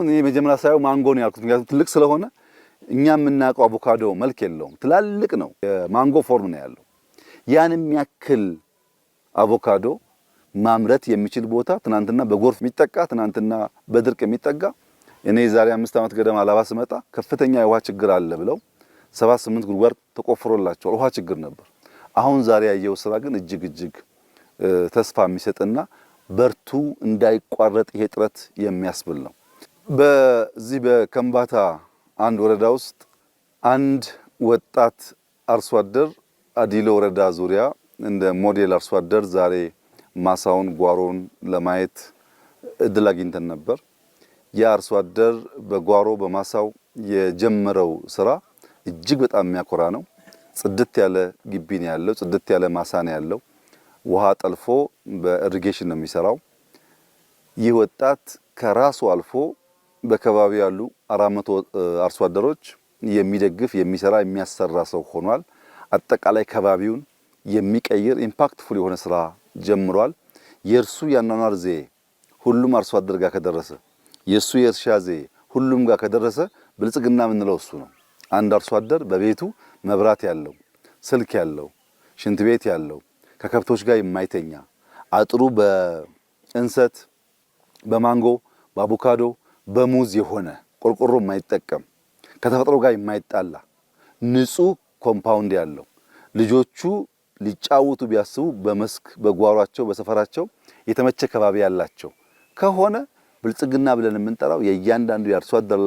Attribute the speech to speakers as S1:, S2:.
S1: እኔ መጀመሪያ ሳየው ማንጎ ነው ያልኩት፣ ምክንያቱም ትልቅ ስለሆነ እኛ የምናውቀው አቮካዶ መልክ የለውም፣ ትላልቅ ነው፣ የማንጎ ፎርም ነው ያለው። ያን የሚያክል አቮካዶ ማምረት የሚችል ቦታ ትናንትና በጎርፍ የሚጠቃ ትናንትና በድርቅ የሚጠጋ እኔ ዛሬ 5 ዓመት ገደማ አላባ ስመጣ ከፍተኛ የውሃ ችግር አለ ብለው 7-8 ጉድጓድ ተቆፍሮላቸዋል። ውሃ ችግር ነበር። አሁን ዛሬ ያየው ስራ ግን እጅግ ተስፋ የሚሰጥና በርቱ እንዳይቋረጥ ይሄ ጥረት የሚያስብል ነው። በዚህ በከምባታ አንድ ወረዳ ውስጥ አንድ ወጣት አርሶ አደር አዲሎ ወረዳ ዙሪያ እንደ ሞዴል አርሶ አደር ዛሬ ማሳውን ጓሮን ለማየት እድል አግኝተን ነበር። ያ አርሶ አደር በጓሮ በማሳው የጀመረው ስራ እጅግ በጣም የሚያኮራ ነው። ጽድት ያለ ግቢ ነው ያለው፣ ጽድት ያለ ማሳ ነው ያለው። ውሃ ጠልፎ በኢሪጌሽን ነው የሚሰራው። ይህ ወጣት ከራሱ አልፎ በከባቢው ያሉ 400 አርሶ አደሮች የሚደግፍ የሚሰራ የሚያሰራ ሰው ሆኗል። አጠቃላይ ከባቢውን የሚቀይር ኢምፓክትፉል የሆነ ስራ ጀምሯል። የእርሱ ያኗኗር ዘዬ ሁሉም አርሶ አደር ጋር ከደረሰ፣ የእሱ የእርሻ ዘዬ ሁሉም ጋር ከደረሰ ብልጽግና የምንለው እሱ ነው። አንድ አርሶ አደር በቤቱ መብራት ያለው፣ ስልክ ያለው፣ ሽንት ቤት ያለው፣ ከከብቶች ጋር የማይተኛ፣ አጥሩ በእንሰት በማንጎ በአቮካዶ በሙዝ የሆነ ቆርቆሮ የማይጠቀም ከተፈጥሮ ጋር የማይጣላ ንጹህ ኮምፓውንድ ያለው ልጆቹ ሊጫወቱ ቢያስቡ በመስክ በጓሯቸው በሰፈራቸው የተመቸ ከባቢ ያላቸው ከሆነ ብልጽግና ብለን የምንጠራው የእያንዳንዱ የአርሶ አደር